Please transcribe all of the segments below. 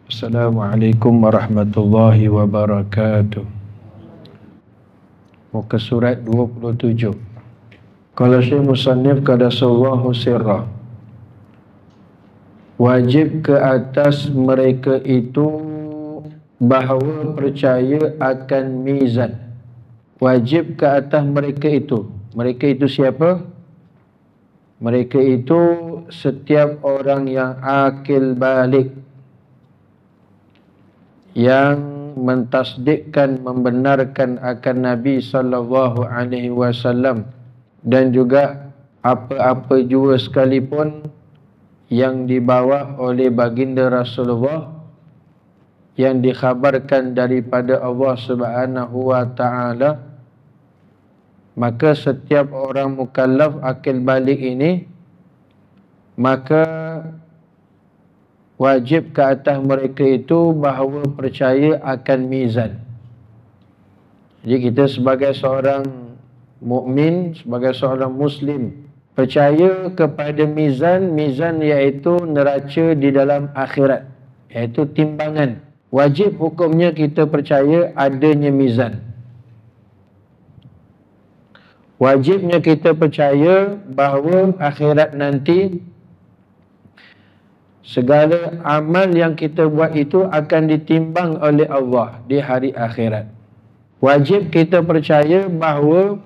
Assalamualaikum warahmatullahi wabarakatuh. Muka surat 27. Qala Syekh Musannif qadasallahu sirrah. Wajib ke atas mereka itu bahawa percaya akan mizan. Wajib ke atas mereka itu. Mereka itu siapa? Mereka itu setiap orang yang akil balik, yang mentasdikkan, membenarkan akan Nabi sallallahu alaihi wasallam, dan juga apa-apa jua sekalipun yang dibawa oleh baginda Rasulullah, yang dikhabarkan daripada Allah Subhanahu wa taala. Maka setiap orang mukallaf akil balik ini, maka wajib ke atas mereka itu bahawa percaya akan mizan. Jadi kita sebagai seorang mukmin, sebagai seorang muslim, percaya kepada mizan. Mizan iaitu neraca di dalam akhirat, iaitu timbangan. Wajib hukumnya kita percaya adanya mizan. Wajibnya kita percaya bahawa akhirat nanti segala amal yang kita buat itu akan ditimbang oleh Allah di hari akhirat. Wajib kita percaya bahawa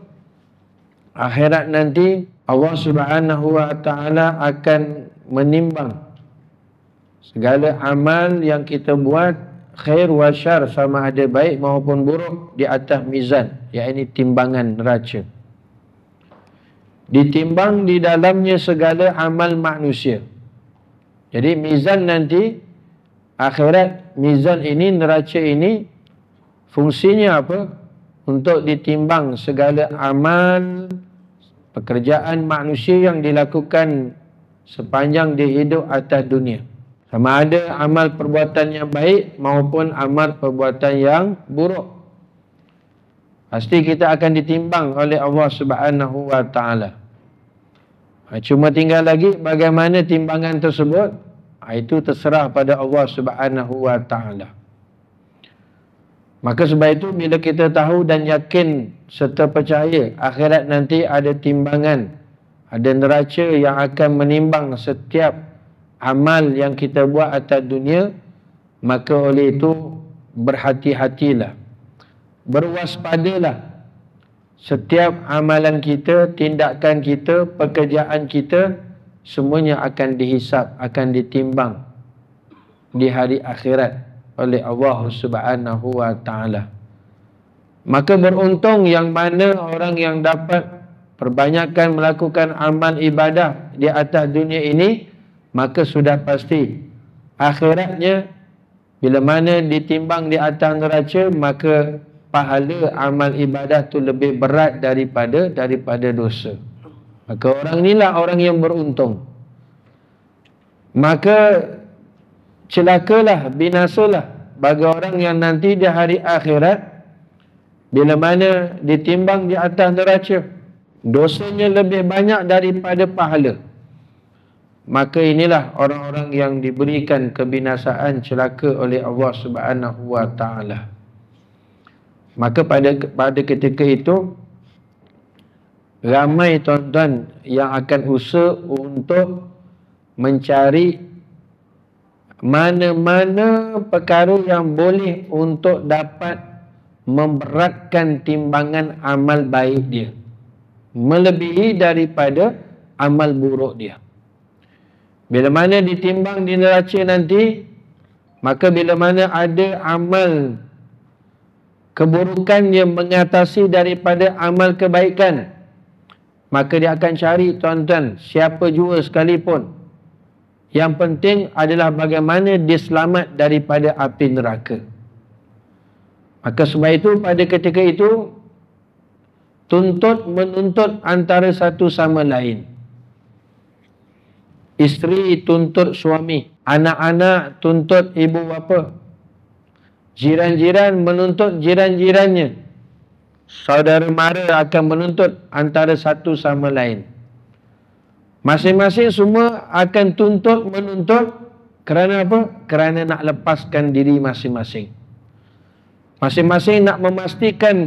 akhirat nanti Allah Subhanahu wa taala akan menimbang segala amal yang kita buat, khair wa syar, sama ada baik maupun buruk, di atas mizan, iaitu timbangan neraca. Ditimbang di dalamnya segala amal manusia. Jadi mizan nanti akhirat, mizan ini, neraca ini, fungsinya apa? Untuk ditimbang segala amal pekerjaan manusia yang dilakukan sepanjang dia hidup atas dunia, sama ada amal perbuatan yang baik maupun amal perbuatan yang buruk. Pasti kita akan ditimbang oleh Allah Subhanahu wa taala. Cuma tinggal lagi bagaimana timbangan tersebut, itu terserah pada Allah Subhanahu wa taala. Maka sebab itu bila kita tahu dan yakin serta percaya akhirat nanti ada timbangan, ada neraca yang akan menimbang setiap amal yang kita buat atas dunia, maka oleh itu berhati-hatilah, berwaspadalah. Setiap amalan kita, tindakan kita, pekerjaan kita, semuanya akan dihisap, akan ditimbang di hari akhirat oleh Allah Subhanahu wa taala. Maka beruntung yang mana orang yang dapat perbanyakkan melakukan amal ibadah di atas dunia ini, maka sudah pasti akhiratnya bila mana ditimbang di atas neraca, maka pahala amal ibadah tu lebih berat daripada dosa. Maka orang inilah orang yang beruntung. Maka celakalah, binasalah bagi orang yang nanti di hari akhirat bila mana ditimbang di atas neraca, dosanya lebih banyak daripada pahala. Maka inilah orang-orang yang diberikan kebinasaan, celaka oleh Allah Subhanahu wa taala. Maka pada ketika itu ramai tuan-tuan yang akan usaha untuk mencari mana-mana perkara yang boleh untuk dapat memberatkan timbangan amal baik dia, melebihi daripada amal buruk dia. Bila mana ditimbang di neraca nanti, maka bila mana ada amal keburukan yang mengatasi daripada amal kebaikan, maka dia akan cari tuan-tuan, siapa jua sekalipun. Yang penting adalah bagaimana dia selamat daripada api neraka. Maka sebab itu pada ketika itu menuntut antara satu sama lain. Isteri tuntut suami, anak-anak tuntut ibu bapa, jiran-jiran menuntut jiran-jirannya, saudara mara akan menuntut antara satu sama lain. Masing-masing semua akan menuntut Kerana apa? Kerana nak lepaskan diri masing-masing. Masing-masing nak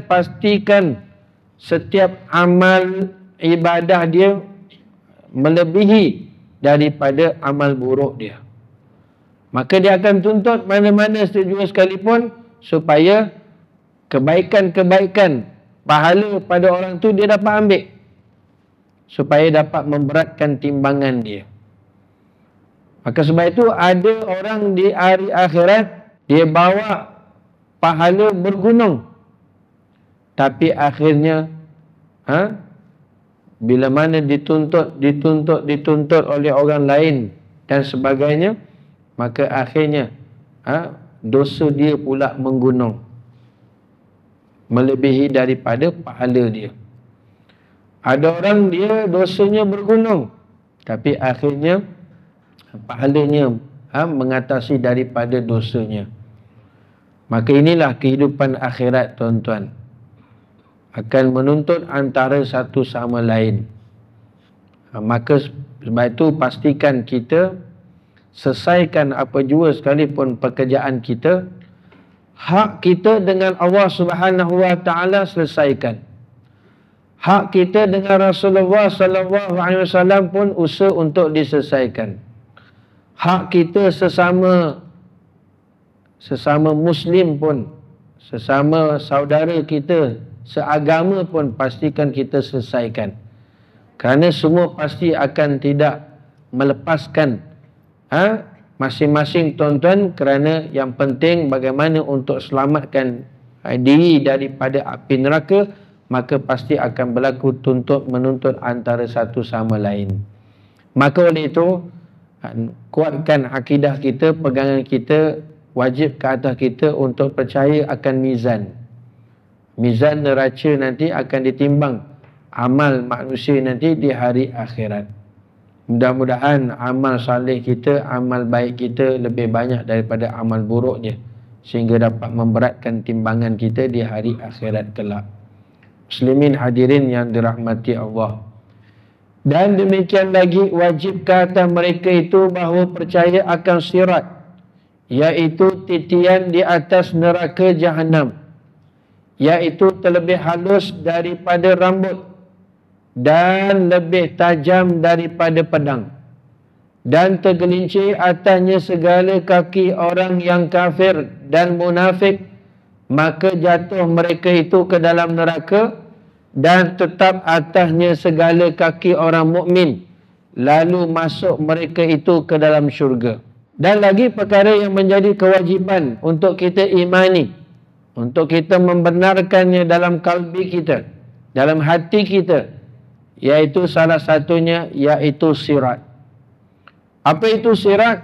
pastikan setiap amal ibadah dia melebihi daripada amal buruk dia. Maka dia akan tuntut mana-mana sejua sekalipun supaya kebaikan-kebaikan pahala pada orang tu dia dapat ambil, supaya dapat memberatkan timbangan dia. Maka sebab itu ada orang di hari akhirat dia bawa pahala bergunung, tapi akhirnya bila mana dituntut oleh orang lain dan sebagainya, maka akhirnya dosa dia pula menggunung melebihi daripada pahala dia. Ada orang dia dosanya bergunung, tapi akhirnya pahalanya mengatasi daripada dosanya. Maka inilah kehidupan akhirat, tuan-tuan. Akan menuntut antara satu sama lain. Maka sebab itu pastikan kita selesaikan apa jua sekalipun pekerjaan kita. Hak kita dengan Allah Subhanahu Wa Taala selesaikan. Hak kita dengan Rasulullah Sallallahu Alaihi Wasallam pun usaha untuk diselesaikan. Hak kita sesama Muslim pun, sesama saudara kita seagama pun pastikan kita selesaikan. Kerana semua pasti akan tidak melepaskan masing-masing, tuan-tuan, kerana yang penting bagaimana untuk selamatkan diri daripada api neraka, maka pasti akan berlaku menuntut antara satu sama lain. Maka oleh itu, kuatkan akidah kita, pegangan kita, wajib ke atas kita untuk percaya akan mizan. Mizan neraca nanti akan ditimbang amal manusia nanti di hari akhirat. Mudah-mudahan amal saleh kita, amal baik kita lebih banyak daripada amal buruknya, sehingga dapat memberatkan timbangan kita di hari akhirat kelak. Muslimin hadirin yang dirahmati Allah. Dan demikian lagi wajib ke atas mereka itu bahawa percaya akan sirat, iaitu titian di atas neraka Jahannam, iaitu terlebih halus daripada rambut dan lebih tajam daripada pedang, dan tergelincir atasnya segala kaki orang yang kafir dan munafik, maka jatuh mereka itu ke dalam neraka, dan tetap atasnya segala kaki orang mukmin, lalu masuk mereka itu ke dalam syurga. Dan lagi perkara yang menjadi kewajiban untuk kita imani, untuk kita membenarkannya dalam kalbi kita, dalam hati kita, iaitu salah satunya iaitu sirat. Apa itu sirat?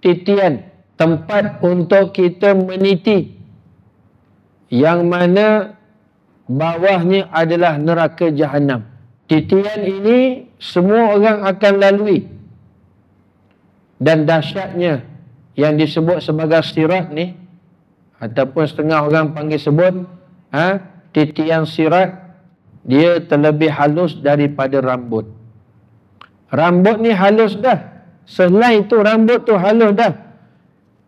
Titian, tempat untuk kita meniti, yang mana bawahnya adalah neraka Jahannam. Titian ini semua orang akan lalui. Dan dahsyatnya yang disebut sebagai sirat ni, ataupun setengah orang panggil sebut titian sirat, dia terlebih halus daripada rambut. Rambut ni halus dah, selai tu rambut tu halus dah.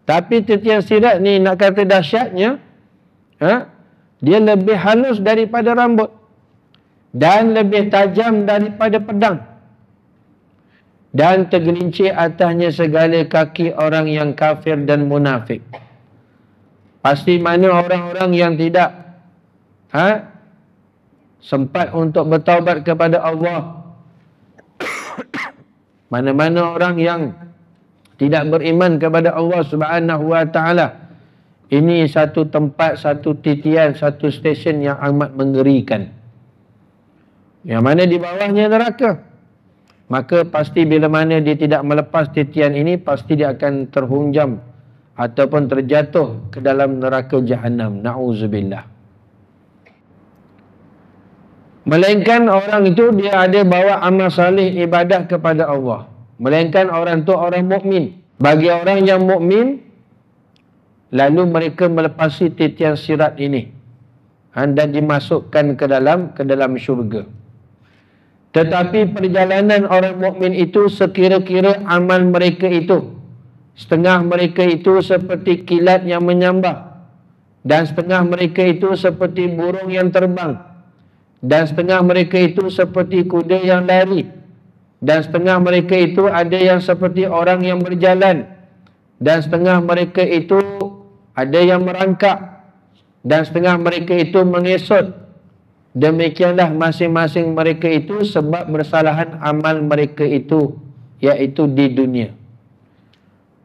Tapi titian sirat ni nak kata dahsyatnya, dia lebih halus daripada rambut dan lebih tajam daripada pedang, dan tergelincir atasnya segala kaki orang yang kafir dan munafik. Pasti mana orang-orang yang tidak sempat untuk bertaubat kepada Allah, mana-mana orang yang tidak beriman kepada Allah Subhanahu Wa Taala. Ini satu tempat, satu titian, satu stesen yang amat mengerikan, yang mana di bawahnya neraka. Maka pasti bila mana dia tidak melepas titian ini, pasti dia akan terhunjam ataupun terjatuh ke dalam neraka Jahannam. Na'udzubillah. Melainkan orang itu dia ada bawa amal salih ibadah kepada Allah. Melainkan orang itu orang mukmin. Bagi orang yang mukmin, lalu mereka melepasi titian sirat ini dan dimasukkan ke dalam syurga. Tetapi perjalanan orang mukmin itu sekira-kira amal mereka itu Setengah mereka itu seperti kilat yang menyambar, dan setengah mereka itu seperti burung yang terbang, dan setengah mereka itu seperti kuda yang lari, dan setengah mereka itu ada yang seperti orang yang berjalan, dan setengah mereka itu ada yang merangkak, dan setengah mereka itu mengesot. Demikianlah masing-masing mereka itu sebab bersalahan amal mereka itu, iaitu di dunia.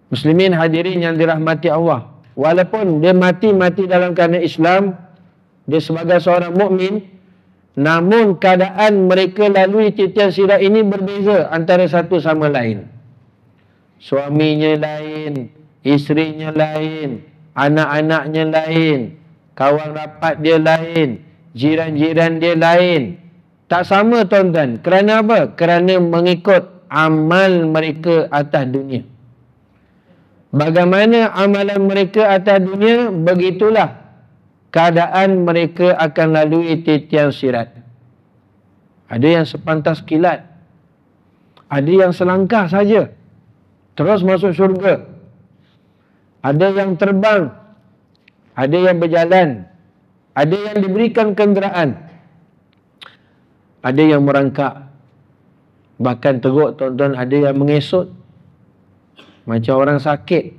Muslimin hadirin yang dirahmati Allah, walaupun dia mati dalam keadaan Islam, dia sebagai seorang mukmin, namun keadaan mereka lalui titian sirat ini berbeza antara satu sama lain. Suaminya lain, isterinya lain, anak-anaknya lain, kawan rapat dia lain, jiran-jiran dia lain. Tak sama tuan-tuan. Kerana apa? Kerana mengikut amal mereka atas dunia. Bagaimana amalan mereka atas dunia, begitulah keadaan mereka akan lalui titian sirat. Ada yang sepantas kilat, ada yang selangkah saja terus masuk syurga, ada yang terbang, ada yang berjalan, ada yang diberikan kenderaan, ada yang merangkak, bahkan teruk tuan-tuan, ada yang mengesot macam orang sakit,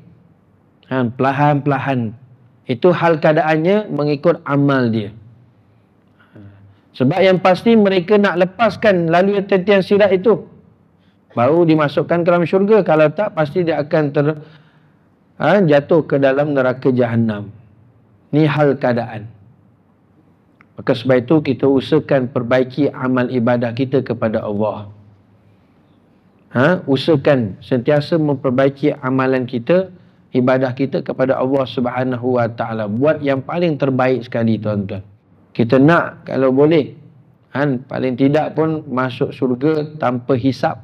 perlahan-perlahan. Itu hal keadaannya mengikut amal dia. Sebab yang pasti mereka nak lepaskan lalu titian sirat itu, baru dimasukkan ke dalam syurga. Kalau tak, pasti dia akan jatuh ke dalam neraka jahanam. Ni hal keadaan. Maka sebab itu kita usahakan perbaiki amal ibadah kita kepada Allah. Usahakan sentiasa memperbaiki amalan kita, ibadah kita kepada Allah Subhanahu wa taala. Buat yang paling terbaik sekali tuan-tuan. Kita nak kalau boleh, paling tidak pun masuk syurga tanpa hisap.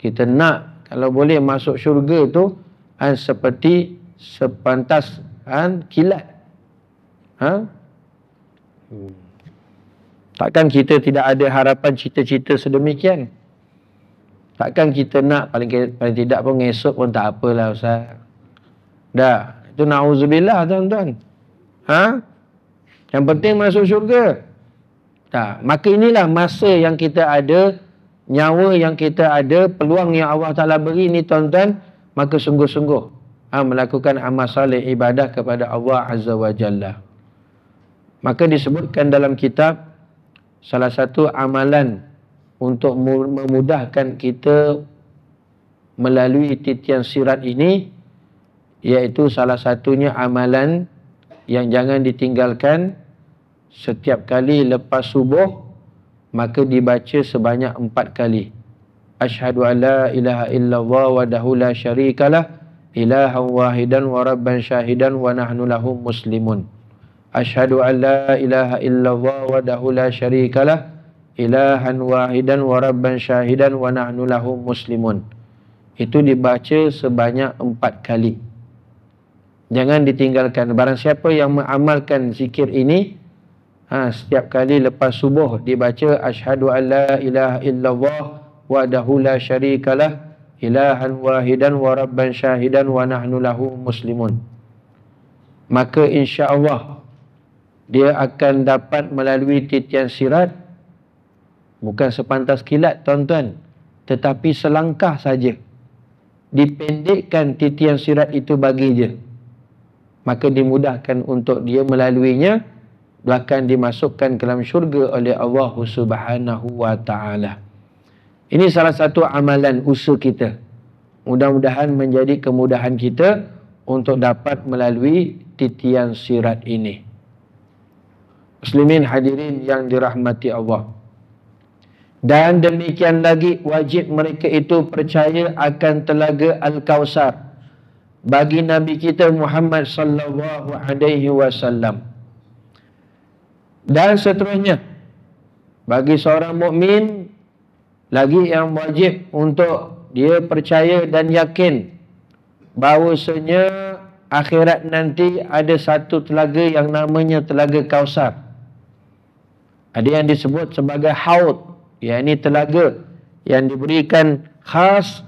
Kita nak kalau boleh masuk syurga tu seperti sepantas kilat. Takkan kita tidak ada harapan cita-cita sedemikian? Takkan kita nak paling tidak pun esok pun tak apalah Ustaz. Dah, itu na'udzubillah tuan-tuan. Yang penting masuk syurga. Tak, maka inilah masa yang kita ada, nyawa yang kita ada, peluang yang Allah Ta'ala beri ni tuan-tuan, maka sungguh-sungguh melakukan amal saleh ibadah kepada Allah Azza wa Jalla. Maka disebutkan dalam kitab, salah satu amalan untuk memudahkan kita melalui titian sirat ini, iaitu salah satunya amalan yang jangan ditinggalkan setiap kali lepas subuh, maka dibaca sebanyak 4 kali. Asyhadu an la ilaha illallah wahdahu la syarikalah, ilahan wahidan wa rabban syahidan wa nahnu lahu muslimun. Asyhadu an la ilaha illallah wahdahu la syarikalah, ilahan wahidan wa rabban syahidan wa nahnu lahu muslimun. Itu dibaca sebanyak 4 kali. Jangan ditinggalkan. Barang siapa yang mengamalkan zikir ini, setiap kali lepas subuh dibaca asyhadu an la ilaha illallah wahdahu la syarikalah, ilahan wahidan wa rabban syahidan wa nahnu lahu muslimun, maka insya-Allah dia akan dapat melalui titian sirat. Bukan sepantas kilat tuan-tuan, tetapi selangkah saja. Dipendekkan titian sirat itu bagi dia, maka dimudahkan untuk dia melaluinya, bahkan dimasukkan ke dalam syurga oleh Allah Subhanahu wa taala. Ini salah satu amalan usaha kita. Mudah-mudahan menjadi kemudahan kita untuk dapat melalui titian sirat ini. Muslimin hadirin yang dirahmati Allah. Dan demikian lagi wajib mereka itu percaya akan telaga Al-Kausar bagi Nabi kita Muhammad sallallahu alaihi wasallam. Dan seterusnya, bagi seorang mukmin lagi yang wajib untuk dia percaya dan yakin bahawasanya akhirat nanti ada satu telaga yang namanya telaga Kausar. Ada yang disebut sebagai haud, yakni telaga yang diberikan khas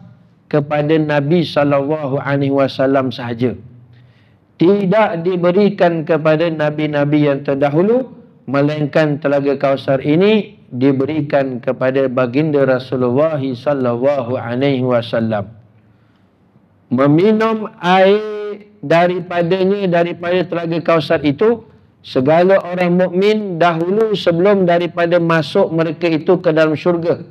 kepada Nabi SAW sahaja. Tidak diberikan kepada nabi-nabi yang terdahulu, melainkan telaga Kausar ini diberikan kepada baginda Rasulullah SAW. Meminum air daripada telaga Kausar itu, segala orang mukmin dahulu sebelum daripada masuk mereka itu ke dalam syurga.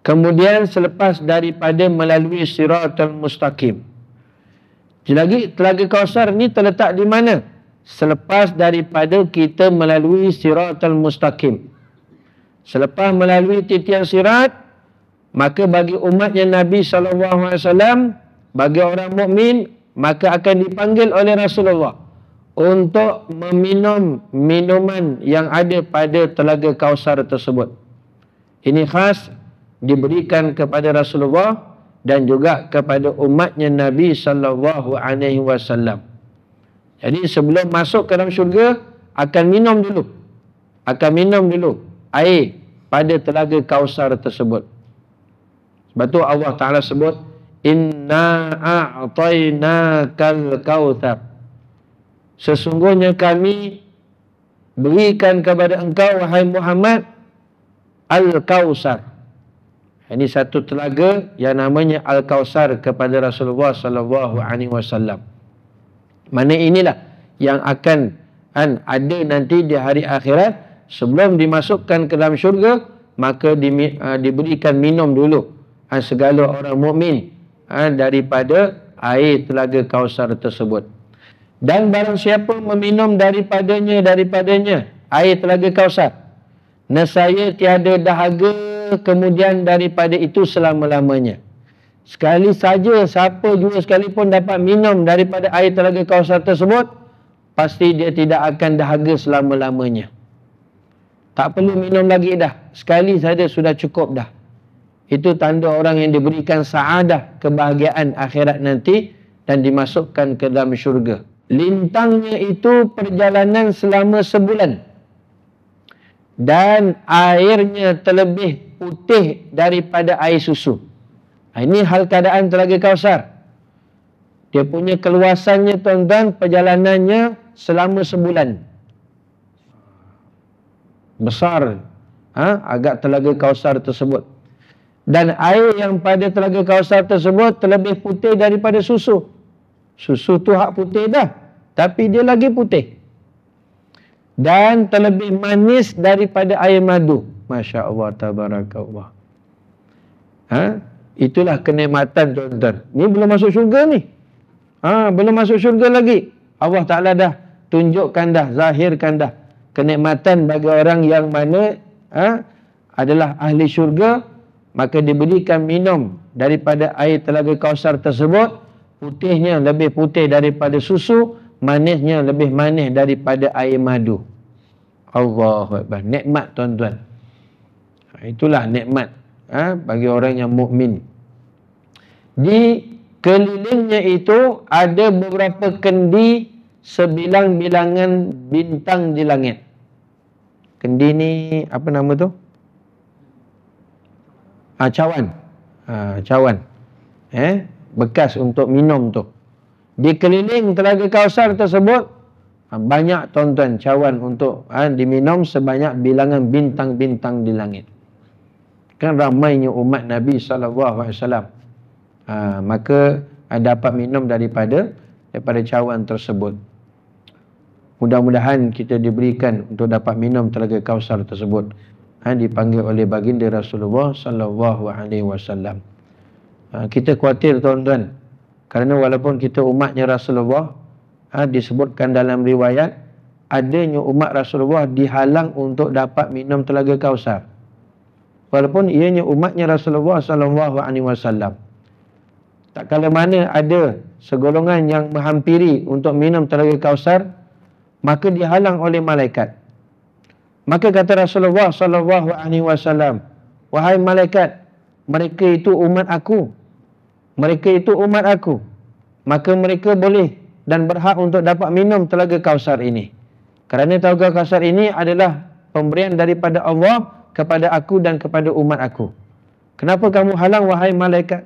Kemudian selepas daripada melalui siratal mustaqim. Lagi, telaga Kausar ni terletak di mana? Selepas daripada kita melalui siratal mustaqim. Selepas melalui titian sirat, maka bagi umatnya Nabi SAW, bagi orang mukmin, maka akan dipanggil oleh Rasulullah untuk meminum minuman yang ada pada telaga Kausar tersebut. Ini khas diberikan kepada Rasulullah dan juga kepada umatnya Nabi SAW. Jadi sebelum masuk ke dalam syurga, akan minum dulu air pada telaga Kausar tersebut. Sebab tu Allah Ta'ala sebut, Inna a'tainakal kautsar. Sesungguhnya kami berikan kepada engkau, wahai Muhammad, Al-Kausar. Ini satu telaga yang namanya Al-Kausar kepada Rasulullah SAW. Mana inilah yang akan ada nanti di hari akhirat. Sebelum dimasukkan ke dalam syurga, maka diberikan minum dulu segala orang mukmin daripada air telaga Kausar tersebut. Dan barang siapa meminum daripadanya air telaga Kausar, nescaya tiada dahaga kemudian daripada itu selama-lamanya. Sekali saja siapa juga sekalipun dapat minum daripada air telaga Kausar tersebut, pasti dia tidak akan dahaga selama-lamanya. Tak perlu minum lagi dah. Sekali saja sudah cukup dah. Itu tanda orang yang diberikan saadah, kebahagiaan akhirat nanti, dan dimasukkan ke dalam syurga. Lintangnya itu perjalanan selama sebulan. Dan airnya terlebih putih daripada air susu. Ini hal keadaan telaga Kausar. Dia punya keluasannya, tuan-tuan, perjalanannya selama sebulan. Besar agak telaga Kausar tersebut. Dan air yang pada telaga Kausar tersebut terlebih putih daripada susu. Susu tu hak putih dah, tapi dia lagi putih. Dan terlebih manis daripada air madu. Masya Allah, tabarakallah. Itulah kenikmatan, tuan-tuan. Ni belum masuk syurga ni. Belum masuk syurga lagi. Allah Ta'ala dah tunjukkan dah, zahirkan dah kenikmatan bagi orang yang mana adalah ahli syurga. Maka diberikan minum daripada air telaga Kausar tersebut. Putihnya lebih putih daripada susu, manisnya lebih manis daripada air madu. Allahu Akbar. Nikmat, tuan-tuan. Itulah nikmat bagi orang yang mukmin. Di kelilingnya itu ada beberapa kendi sebilang-bilangan bintang di langit. Kendi ni apa nama tu? Cawan. Cawan. Bekas untuk minum tu. Di keliling telaga Kausar tersebut banyak, tuan-tuan, cawan untuk diminum sebanyak bilangan bintang-bintang di langit. Kan ramainya umat Nabi SAW. Maka dapat minum daripada cawan tersebut. Mudah-mudahan kita diberikan untuk dapat minum telaga Kausar tersebut. Dipanggil oleh baginda Rasulullah SAW. Kita khawatir, tuan-tuan, kerana walaupun kita umatnya Rasulullah, disebutkan dalam riwayat, adanya umat Rasulullah dihalang untuk dapat minum telaga Kausar. Walaupun ianya umatnya Rasulullah SAW. Tak kala mana ada segolongan yang menghampiri untuk minum telaga Kausar, maka dihalang oleh malaikat. Maka kata Rasulullah SAW, wahai malaikat, mereka itu umat aku. Mereka itu umat aku. Maka mereka boleh dan berhak untuk dapat minum telaga Kausar ini. Kerana telaga Kausar ini adalah pemberian daripada Allah kepada aku dan kepada umat aku. Kenapa kamu halang, wahai malaikat?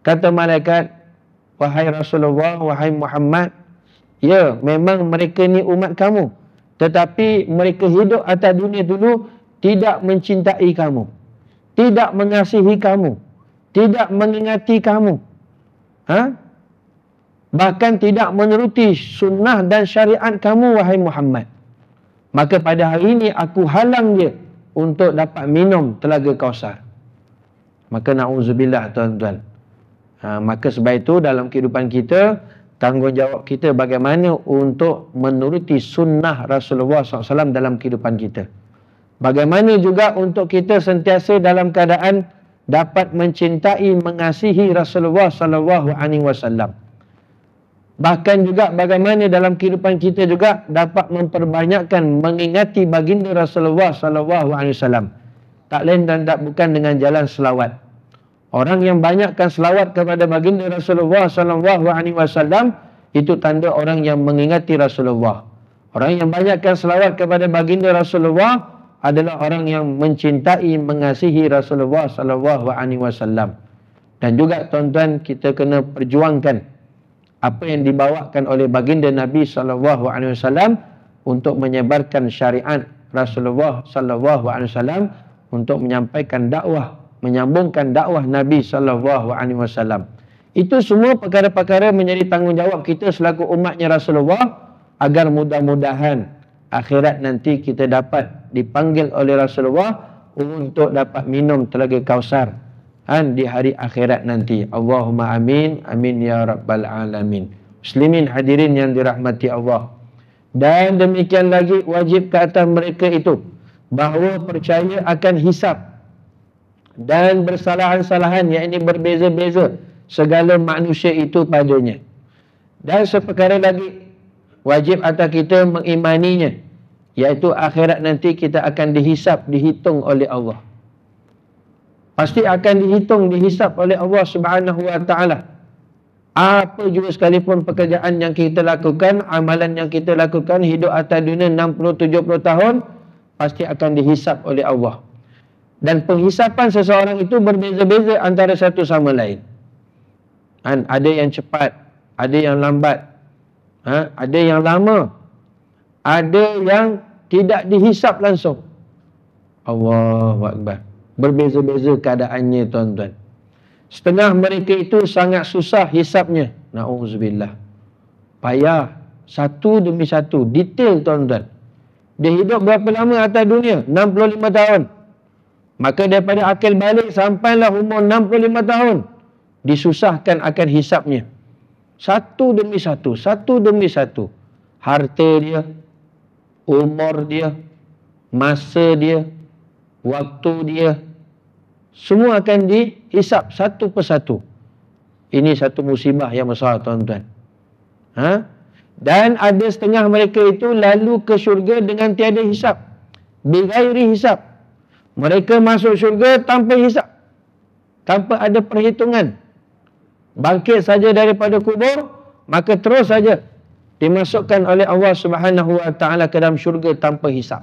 Kata malaikat, wahai Rasulullah, wahai Muhammad, ya, memang mereka ni umat kamu. Tetapi mereka hidup atas dunia dulu tidak mencintai kamu, tidak mengasihi kamu, tidak mengingati kamu. Bahkan tidak menuruti sunnah dan syariat kamu, wahai Muhammad. Maka pada hari ini aku halang dia untuk dapat minum telaga Kausar. Maka na'udzubillah, tuan-tuan. Maka sebab itu dalam kehidupan kita, tanggungjawab kita bagaimana untuk menuruti sunnah Rasulullah SAW dalam kehidupan kita. Bagaimana juga untuk kita sentiasa dalam keadaan dapat mencintai, mengasihi Rasulullah SAW. Bahkan juga bagaimana dalam kehidupan kita juga dapat memperbanyakkan mengingati baginda Rasulullah SAW. Tak lain dan tak bukan dengan jalan selawat. Orang yang banyakkan selawat kepada baginda Rasulullah SAW, itu tanda orang yang mengingati Rasulullah. Orang yang banyakkan selawat kepada baginda Rasulullah adalah orang yang mencintai, mengasihi Rasulullah SAW. Dan juga tuan-tuan, kita kena perjuangkan apa yang dibawakan oleh baginda Nabi SAW untuk menyebarkan syariat Rasulullah SAW, untuk menyampaikan dakwah, menyambungkan dakwah Nabi SAW. Itu semua perkara-perkara menjadi tanggungjawab kita selaku umatnya Rasulullah, agar mudah-mudahan akhirat nanti kita dapat dipanggil oleh Rasulullah untuk dapat minum telaga Kausar di hari akhirat nanti. Allahumma amin, amin ya rabbal alamin. Muslimin hadirin yang dirahmati Allah. Dan demikian lagi wajib ke atas mereka itu bahawa percaya akan hisab dan bersalahan-salahan, yakni berbeza-beza segala manusia itu padanya. Dan seperkara lagi wajib atas kita mengimaninya, iaitu akhirat nanti kita akan dihisab, dihitung oleh Allah. Pasti akan dihitung, dihisab oleh Allah Subhanahu wa ta'ala. Apa juga sekalipun pekerjaan yang kita lakukan, amalan yang kita lakukan, hidup atas dunia 60-70 tahun, pasti akan dihisab oleh Allah. Dan penghisapan seseorang itu berbeza-beza antara satu sama lain. Ada yang cepat, ada yang lambat, ada yang lama, ada yang tidak dihisab langsung. Allahu Akbar. Berbeza-beza keadaannya, tuan-tuan. Setengah mereka itu sangat susah hisabnya. Na'udzubillah. Payah. Satu demi satu. Detail, tuan-tuan. Dia hidup berapa lama atas dunia? 65 tahun. Maka daripada akil balik sampailah umur 65 tahun, disusahkan akan hisabnya. Satu demi satu. Satu demi satu. Harta dia, umur dia, masa dia, waktu dia, semua akan dihisap satu persatu. Ini satu musibah yang besar, tuan-tuan. Dan ada setengah mereka itu lalu ke syurga dengan tiada hisap, bighairi hisap. Mereka masuk syurga tanpa hisap, tanpa ada perhitungan. Bangkit saja daripada kubur, maka terus saja dimasukkan oleh Allah Subhanahu wa ta'ala ke dalam syurga tanpa hisap.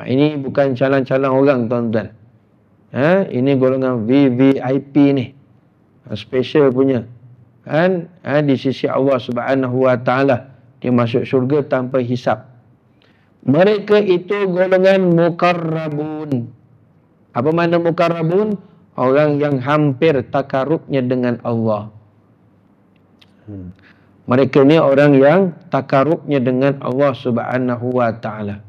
Ini bukan calon-calon orang, tuan-tuan. Ini golongan VVIP ni. Special punya. Di sisi Allah Subhanahu wa ta'ala, dia masuk syurga tanpa hisap. Mereka itu golongan mukarrabun. Apa makna mukarrabun? Orang yang hampir takarubnya dengan Allah. Mereka ni orang yang takarubnya dengan Allah Subhanahu wa ta'ala.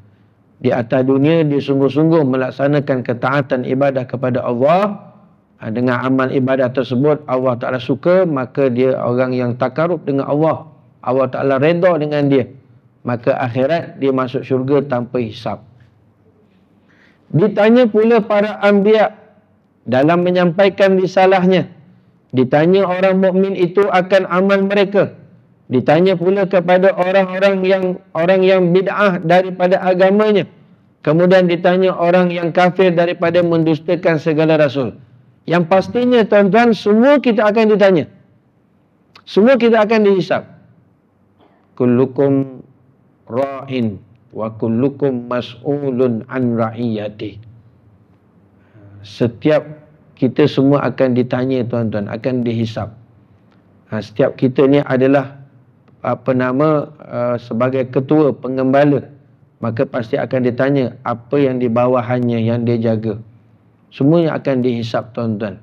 Di atas dunia dia sungguh-sungguh melaksanakan ketaatan ibadah kepada Allah. Dengan amal ibadah tersebut Allah Ta'ala suka, maka dia orang yang takarub dengan Allah. Allah Ta'ala redha dengan dia. Maka akhirat dia masuk syurga tanpa hisab. Ditanya pula para anbiya dalam menyampaikan risalahnya. Ditanya orang mukmin itu akan amal mereka. Ditanya pula kepada orang yang bid'ah daripada agamanya. Kemudian ditanya orang yang kafir daripada mendustakan segala rasul. Yang pastinya, tuan-tuan, semua kita akan ditanya. Semua kita akan dihisab. Kullukum ra'in wa kullukum mas'ulun an ra'iyati. Setiap kita semua akan ditanya tuan-tuan, akan dihisap. Setiap kita ni adalah sebagai ketua pengembala, maka pasti akan ditanya apa yang di bawahannya yang dia jaga. Semuanya akan dihisap tuan-tuan.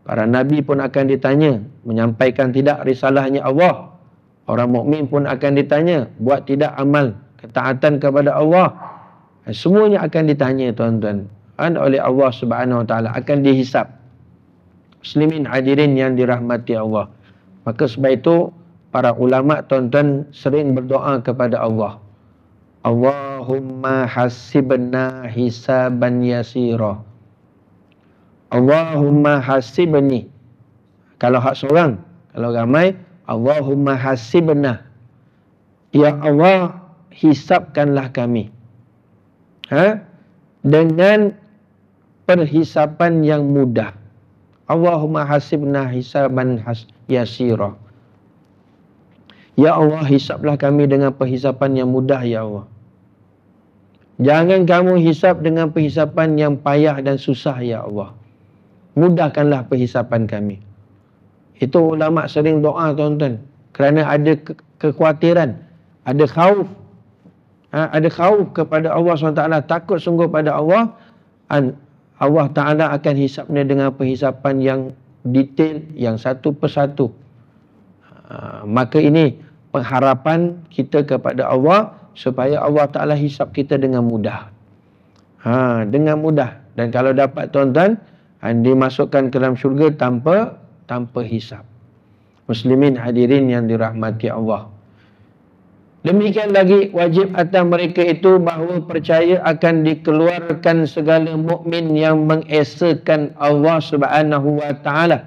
Para nabi pun akan ditanya, menyampaikan tidak risalahnya Allah. Orang mukmin pun akan ditanya, buat tidak amal ketaatan kepada Allah. Semuanya akan ditanya tuan-tuan oleh Allah Subhanahu Wa Taala, akan dihisap. Muslimin hadirin yang dirahmati Allah. Maka sebab itu para ulama tuan-tuan sering berdoa kepada Allah. Allahumma hasibna hisaban yasira. Allahumma hasibni. Kalau hak seorang, kalau ramai, Allahumma hasibna. Ya Allah, hisapkanlah kami. Dengan perhisapan yang mudah. Allahumma hasibna hisaban yasira. Ya Allah, hisaplah kami dengan perhisapan yang mudah, ya Allah. Jangan kamu hisap dengan perhisapan yang payah dan susah, ya Allah. Mudahkanlah perhisapan kami. Itu ulama sering doa tuan-tuan. Kerana ada kekhawatiran, ada khauf. Ada khauf kepada Allah SWT. Takut sungguh pada Allah. Allah Ta'ala akan hisapnya dengan perhisapan yang detail, yang satu persatu. Maka ini pengharapan kita kepada Allah, supaya Allah Ta'ala hisap kita dengan mudah. Dengan mudah. Dan kalau dapat tuan-tuan, dimasukkan ke dalam syurga tanpa hisap. Muslimin hadirin yang dirahmati Allah. Demikian lagi wajib atas mereka itu bahawa percaya akan dikeluarkan segala mukmin yang mengesakan Allah Subhanahu Wa Taala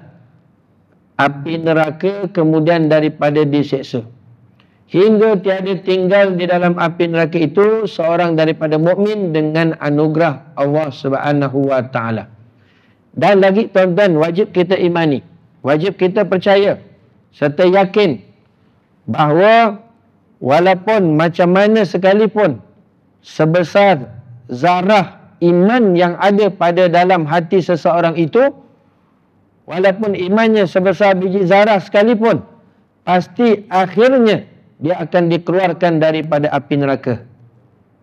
api neraka, kemudian daripada diseksa. Hingga tiada tinggal di dalam api neraka itu seorang daripada mukmin dengan anugerah Allah Subhanahu Wa Taala. Dan lagi tuan-tuan, wajib kita imani, wajib kita percaya serta yakin bahawa walaupun macam mana sekalipun sebesar zarah iman yang ada pada dalam hati seseorang itu, walaupun imannya sebesar biji zarah sekalipun, pasti akhirnya dia akan dikeluarkan daripada api neraka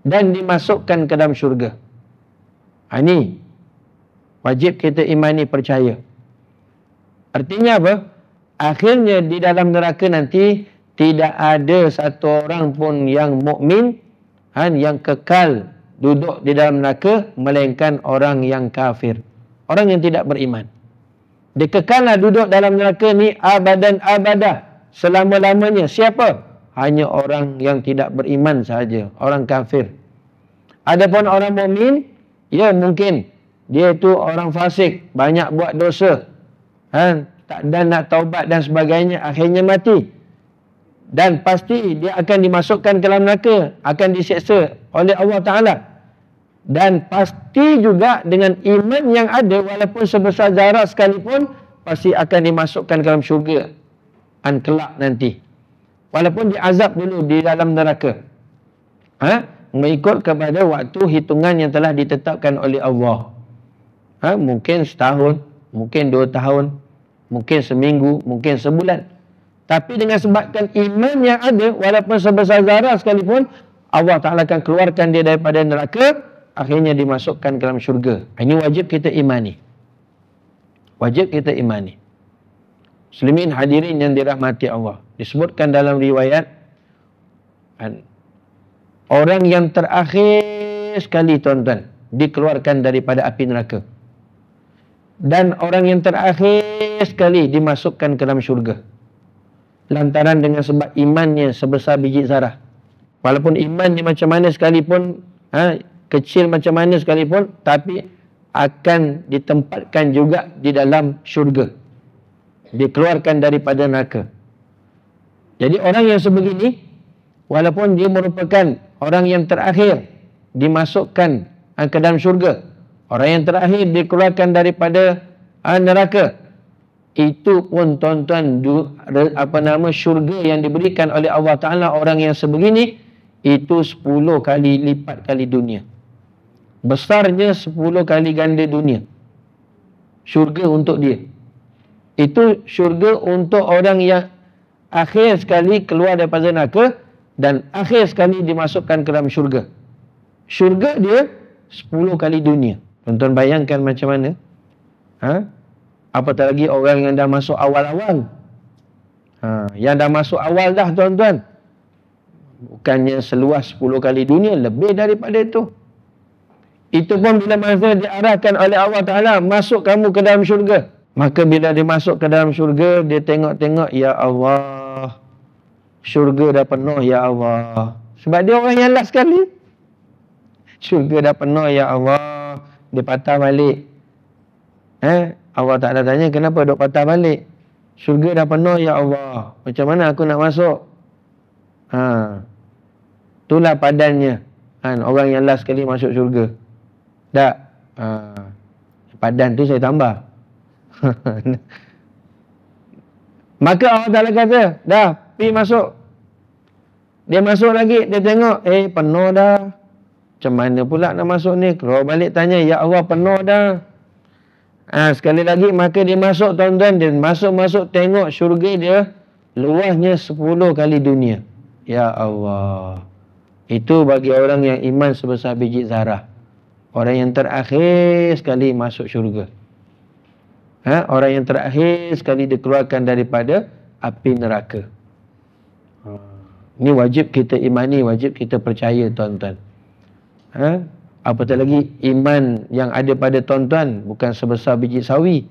dan dimasukkan ke dalam syurga. Ini wajib kita imani, percaya. Artinya apa? Akhirnya di dalam neraka nanti tidak ada satu orang pun yang mukmin yang kekal duduk di dalam neraka, melainkan orang yang kafir, orang yang tidak beriman. Dia kekallah duduk dalam neraka ni abadan abadah, selama-lamanya. Siapa? Hanya orang yang tidak beriman sahaja, orang kafir. Adapun orang mukmin, ya mungkin dia itu orang fasik, banyak buat dosa, dan nak taubat dan sebagainya, akhirnya mati. Dan pasti dia akan dimasukkan ke dalam neraka, akan diseksa oleh Allah Ta'ala. Dan pasti juga dengan iman yang ada, walaupun sebesar zarah sekalipun, pasti akan dimasukkan ke dalam syurga kelak nanti. Walaupun diazab dulu di dalam neraka. Mengikut kepada waktu hitungan yang telah ditetapkan oleh Allah. Mungkin setahun, mungkin 2 tahun, mungkin seminggu, mungkin sebulan. Tapi dengan sebabkan iman yang ada, walaupun sebesar zarah sekalipun, Allah Ta'ala akan keluarkan dia daripada neraka, akhirnya dimasukkan ke dalam syurga. Ini wajib kita imani. Wajib kita imani. Muslimin hadirin yang dirahmati Allah. Disebutkan dalam riwayat, orang yang terakhir sekali tuan-tuan dikeluarkan daripada api neraka. Dan orang yang terakhir sekali dimasukkan ke dalam syurga. Lantaran dengan sebab imannya sebesar biji zarah. Walaupun imannya macam mana sekalipun, kecil macam mana sekalipun, tapi akan ditempatkan juga di dalam syurga. Dikeluarkan daripada neraka. Jadi orang yang sebegini, walaupun dia merupakan orang yang terakhir dimasukkan ke dalam syurga, orang yang terakhir dikeluarkan daripada neraka, itu pun tuan-tuan, syurga yang diberikan oleh Allah Ta'ala orang yang sebegini, itu 10 kali lipat kali dunia. Besarnya 10 kali ganda dunia. syurga untuk dia. Itu syurga untuk orang yang akhir sekali keluar daripada neraka dan akhir sekali dimasukkan ke dalam syurga. Syurga dia 10 kali dunia. Tuan-tuan bayangkan macam mana? Apatah lagi orang yang dah masuk awal-awal. Yang dah masuk awal dah tuan-tuan. Bukannya seluas 10 kali dunia, lebih daripada itu. Itu pun bila masa diarahkan oleh Allah Ta'ala, masuk kamu ke dalam syurga. Maka bila dia masuk ke dalam syurga, dia tengok-tengok, ya Allah, syurga dah penuh, ya Allah. Sebab dia orang yang last sekali. Syurga dah penuh, ya Allah. Dia patah balik. Allah Ta'ala tanya, kenapa duk patah balik? Syurga dah penuh, ya Allah. Macam mana aku nak masuk? Itulah padannya. Orang yang last sekali masuk syurga. Tak. Padan tu saya tambah. Maka Allah Ta'ala kata, dah, pergi masuk. Dia masuk lagi, dia tengok, penuh dah. Macam mana pula nak masuk ni? Keluar balik tanya, ya Allah, penuh dah. Sekali lagi, maka dia masuk, tuan-tuan. Dia masuk-masuk, tengok syurga dia luasnya 10 kali dunia. Ya Allah. Itu bagi orang yang iman sebesar biji zarah. Orang yang terakhir sekali masuk syurga. Orang yang terakhir sekali dikeluarkan daripada api neraka. Ini wajib kita imani, wajib kita percaya, tuan-tuan. Apatah lagi iman yang ada pada tuan-tuan bukan sebesar biji sawi.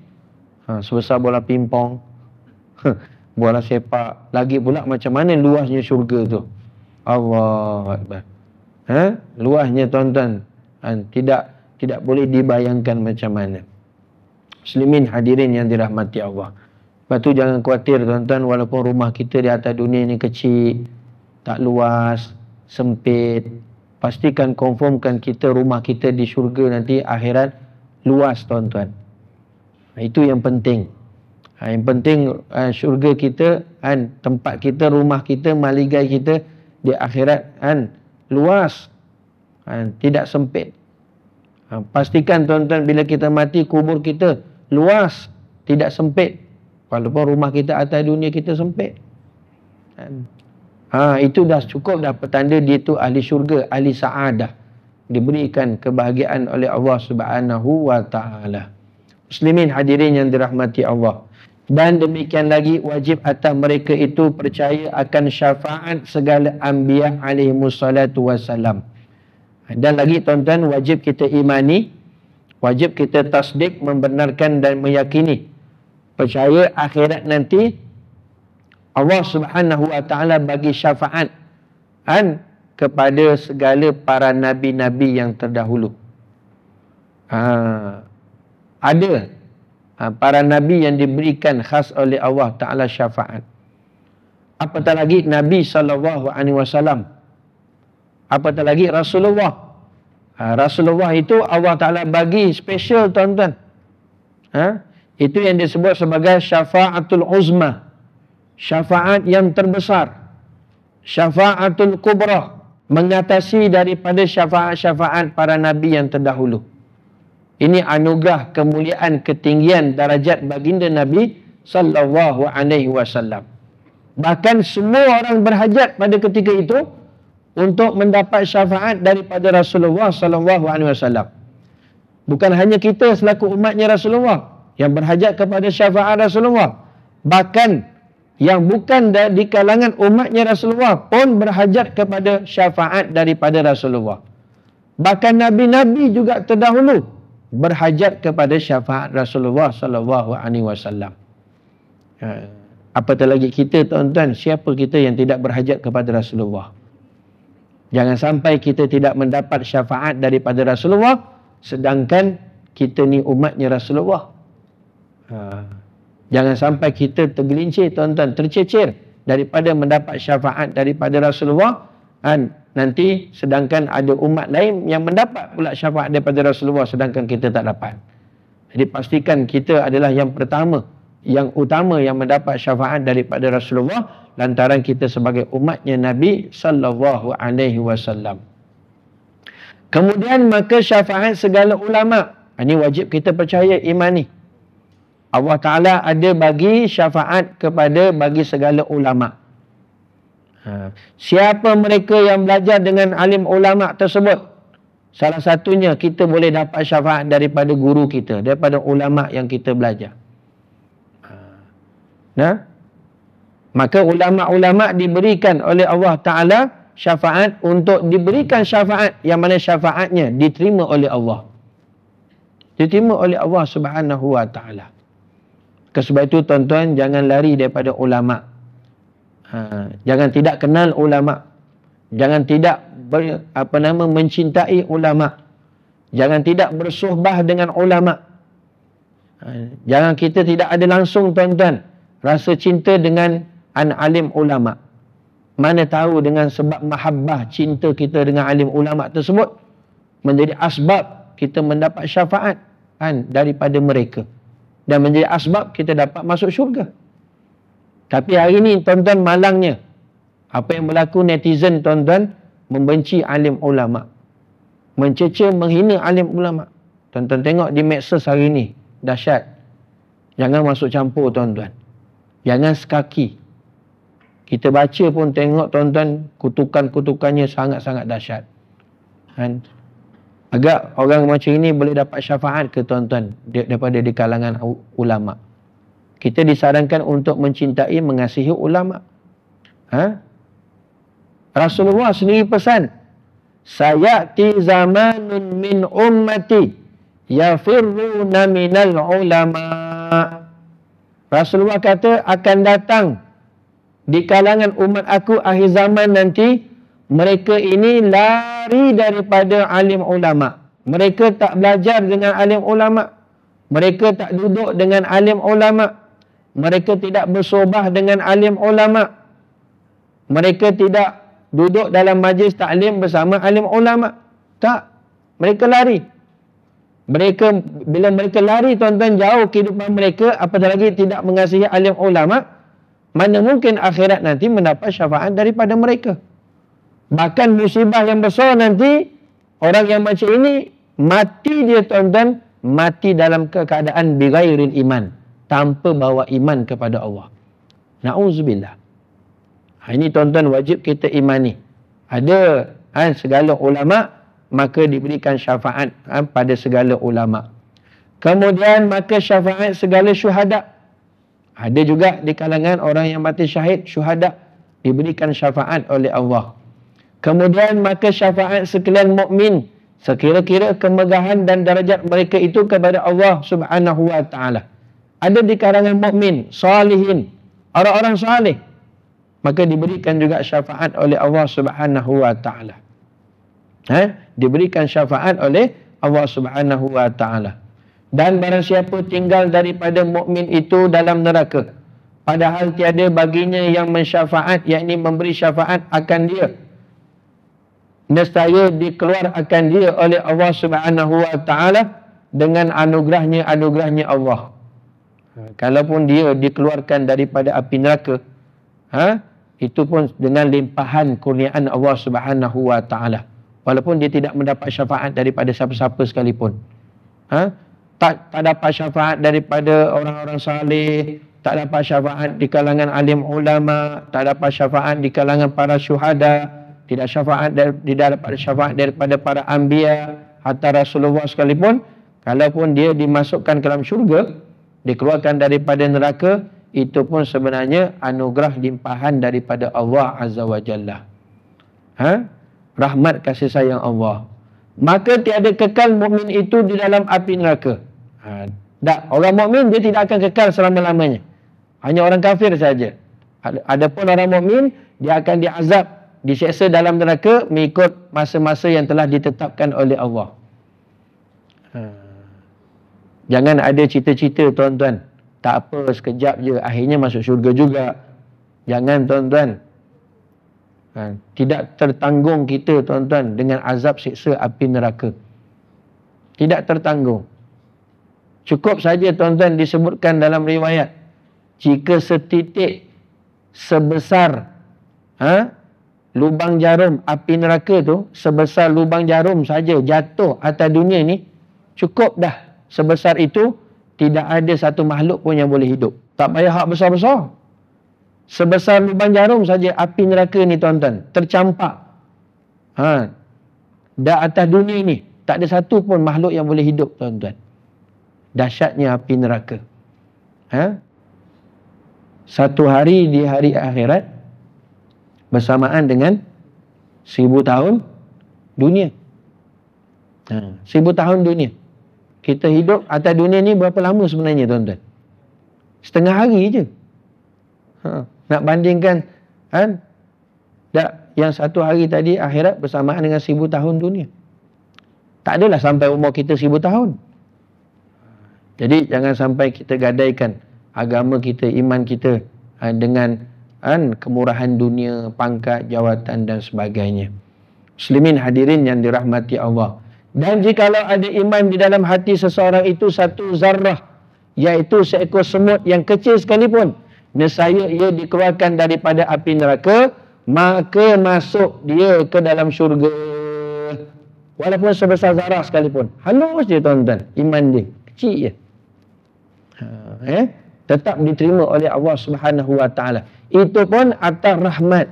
Sebesar bola pimpong. Bola sepak. Lagi pula macam mana luasnya syurga tu. Allahu Akbar. Luasnya, tuan-tuan. Tidak boleh dibayangkan macam mana. Muslimin hadirin yang dirahmati Allah. Lepas tu jangan khawatir, tuan-tuan, walaupun rumah kita di atas dunia ni kecil, tak luas, sempit, pastikan confirmkan kita rumah kita di syurga nanti akhirat luas, tuan-tuan. Itu yang penting. Yang penting syurga kita, tempat kita, rumah kita, maligai kita di akhirat luas, tidak sempit. Pastikan, tuan-tuan, bila kita mati, kubur kita luas, tidak sempit. Walaupun rumah kita atas dunia kita sempit. Itu dah cukup dah petanda dia tu ahli syurga, ahli sa'adah. Diberikan kebahagiaan oleh Allah Subhanahu wa ta'ala. Muslimin hadirin yang dirahmati Allah. Dan demikian lagi wajib atas mereka itu percaya akan syafaat segala anbiya alaihimussalatu wassalam. Dan lagi, tuan-tuan, wajib kita imani, wajib kita tasdik, membenarkan dan meyakini, percaya akhirat nanti Allah Subhanahu wa ta'ala bagi syafaat kepada segala para nabi-nabi yang terdahulu. Ada para nabi yang diberikan khas oleh Allah Ta'ala syafaat. Apatah lagi Nabi SAW. Apatah lagi Rasulullah. Rasulullah itu Allah Ta'ala bagi special, tuan-tuan. Itu yang disebut sebagai syafaatul uzma. Syafaat yang terbesar. Syafaatul kubra. Mengatasi daripada syafaat-syafaat para nabi yang terdahulu. Ini anugerah, kemuliaan, ketinggian darajat baginda Nabi sallallahu alaihi wasallam. Bahkan semua orang berhajat pada ketika itu untuk mendapat syafaat daripada Rasulullah sallallahu alaihi wasallam. Bukan hanya kita selaku umatnya Rasulullah yang berhajat kepada syafaat Rasulullah. Bahkan yang bukan di kalangan umatnya Rasulullah pun berhajat kepada syafaat daripada Rasulullah. Bahkan nabi-nabi juga terdahulu berhajat kepada syafaat Rasulullah sallallahu alaihi wasallam. Apatah lagi kita, tuan-tuan, siapa kita yang tidak berhajat kepada Rasulullah? Jangan sampai kita tidak mendapat syafaat daripada Rasulullah sedangkan kita ni umatnya Rasulullah. Jangan sampai kita tergelincir, tuan-tuan, tercecer daripada mendapat syafaat daripada Rasulullah, nanti sedangkan ada umat lain yang mendapat pula syafaat daripada Rasulullah sedangkan kita tak dapat. Jadi pastikan kita adalah yang pertama, yang utama yang mendapat syafaat daripada Rasulullah lantaran kita sebagai umatnya Nabi sallallahu alaihi wasallam. Kemudian maka syafaat segala ulama. Ini wajib kita percaya, imani. Allah Ta'ala ada bagi syafaat bagi segala ulama. Siapa mereka yang belajar dengan alim ulama tersebut, salah satunya kita boleh dapat syafaat daripada guru kita, daripada ulama yang kita belajar. Maka ulama-ulama diberikan oleh Allah Ta'ala syafaat untuk diberikan syafaat yang mana syafaatnya diterima oleh Allah. Diterima oleh Allah Subhanahu Wa Ta'ala. Sebab itu tuan-tuan, jangan lari daripada ulama. Jangan tidak kenal ulama. Jangan tidak mencintai ulama. Jangan tidak bersuhbah dengan ulama. Jangan kita tidak ada langsung tuan-tuan rasa cinta dengan alim ulama. Mana tahu dengan sebab mahabbah, cinta kita dengan alim ulama tersebut menjadi asbab kita mendapat syafaat daripada mereka. Dan menjadi asbab kita dapat masuk syurga. Tapi hari ini tuan-tuan malangnya, apa yang berlaku netizen tuan-tuan membenci alim ulama. Mencecer, menghina alim ulama. Tuan-tuan tengok di medsos hari ini, dahsyat. Jangan masuk campur tuan-tuan. Jangan sekaki. Kita baca pun tengok tuan-tuan, kutukan-kutukannya sangat-sangat dahsyat. Agak orang macam ini boleh dapat syafaat ke tuan-tuan daripada di kalangan ulama. Kita disarankan untuk mencintai, mengasihi ulama. Rasulullah sendiri pesan, sayati zamanun min ummati yafirruna minal ulama. Rasulullah kata akan datang di kalangan umat aku akhir zaman nanti, mereka ini lari daripada alim ulama. Mereka tak belajar dengan alim ulama. Mereka tak duduk dengan alim ulama. Mereka tidak bersobah dengan alim ulama. Mereka tidak duduk dalam majlis taklim bersama alim ulama. Tak. Mereka lari. Bila mereka lari tuan-tuan, jauh kehidupan mereka, apatah lagi tidak mengasihi alim ulama, mana mungkin akhirat nanti mendapat syafaat daripada mereka. Bahkan musibah yang besar nanti, orang yang macam ini mati dia tuan-tuan, mati dalam keadaan bighairil iman, tanpa bawa iman kepada Allah. Na'udzubillah. Ini tuan-tuan wajib kita imani. Ada segala ulama, maka diberikan syafaat pada segala ulama. Kemudian maka syafaat segala syuhada. Ada juga di kalangan orang yang mati syahid, syuhada, diberikan syafaat oleh Allah. Kemudian maka syafaat sekalian mukmin, sekira-kira kemegahan dan darajat mereka itu kepada Allah Subhanahu Wa Ta'ala. Ada di kalangan mukmin, salihin, orang-orang salih, maka diberikan juga syafaat oleh Allah Subhanahu Wa Ta'ala. Diberikan syafaat oleh Allah Subhanahu Wa Ta'ala. Dan barang siapa tinggal daripada mukmin itu dalam neraka, padahal tiada baginya yang mensyafaat, yakni memberi syafaat akan dia, nescaya dikeluarkan dia oleh Allah Subhanahu Wa Ta'ala dengan anugerahnya Allah. Kalaupun dia dikeluarkan daripada api neraka, itu pun dengan limpahan kurniaan Allah Subhanahu Wa Ta'ala. Walaupun dia tidak mendapat syafaat daripada siapa-siapa sekalipun. Tak dapat syafaat daripada orang-orang saleh, tak dapat syafaat di kalangan alim ulama, tak dapat syafaat di kalangan para syuhada, tidak dapat syafaat daripada para anbiya, hatta Rasulullah sekalipun. Kalaupun dia dimasukkan ke dalam syurga, dikeluarkan daripada neraka, itu pun sebenarnya anugerah limpahan daripada Allah Azza wa Jalla. Rahmat kasih sayang Allah. Maka tiada kekal mukmin itu di dalam api neraka. Orang mukmin dia tidak akan kekal selama-lamanya. Hanya orang kafir saja. Adapun orang mukmin dia akan diazab, diseksa dalam neraka mengikut masa-masa yang telah ditetapkan oleh Allah. Jangan ada cita-cita tuan-tuan, tak apa sekejap je akhirnya masuk syurga juga. Jangan tuan-tuan. Tidak tertanggung kita tuan-tuan dengan azab siksa api neraka. Tidak tertanggung. Cukup saja tuan-tuan disebutkan dalam riwayat, jika setitik sebesar lubang jarum api neraka tu, sebesar lubang jarum saja jatuh atas dunia ni, cukup dah sebesar itu, tidak ada satu makhluk pun yang boleh hidup. Tak payah hak besar-besar. Sebesar lubang jarum saja api neraka ni tuan-tuan, tercampak. Dah atas dunia ni, tak ada satu pun makhluk yang boleh hidup tuan-tuan. Dahsyatnya api neraka. Satu hari di hari akhirat bersamaan dengan 1000 tahun dunia. 1000 tahun dunia. Kita hidup atas dunia ni berapa lama sebenarnya tuan-tuan? Setengah hari je. Nak bandingkan yang satu hari tadi akhirat bersamaan dengan 1000 tahun dunia. Tak adalah sampai umur kita 1000 tahun. Jadi jangan sampai kita gadaikan agama kita, iman kita dengan kemurahan dunia, pangkat, jawatan dan sebagainya. Muslimin hadirin yang dirahmati Allah. Dan jikalau ada iman di dalam hati seseorang itu satu zarrah, iaitu seekor semut yang kecil sekalipun, nescaya ia dikeluarkan daripada api neraka, maka masuk dia ke dalam syurga. Walaupun sebesar zarah sekalipun. Halus je tuan-tuan, iman dia kecil je. Tetap diterima oleh Allah Subhanahu Wa Taala. Itu pun atas rahmat,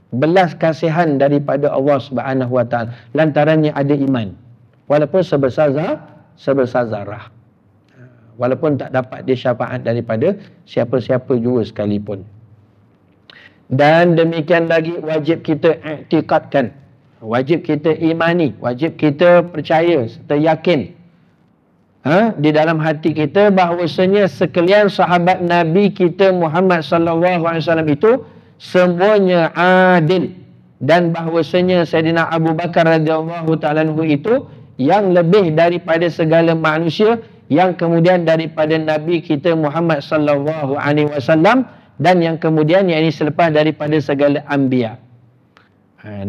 belas kasihan daripada Allah Subhanahu Wa Taala. Lantarannya ada iman. Walaupun sebesar zarah. Walaupun tak dapat dia syafaat daripada siapa-siapa juga sekalipun. Dan demikian lagi wajib kita i'tiqadkan, wajib kita imani, wajib kita percaya serta yakin di dalam hati kita bahawasanya sekalian sahabat Nabi kita Muhammad sallallahu alaihi wasallam itu semuanya adil, dan bahawasanya Sayyidina Abu Bakar radhiyallahu taala anhu itu yang lebih daripada segala manusia, yang kemudian daripada Nabi kita Muhammad sallallahu alaihi wasallam, dan yang kemudian yang ini selepas daripada segala anbiya.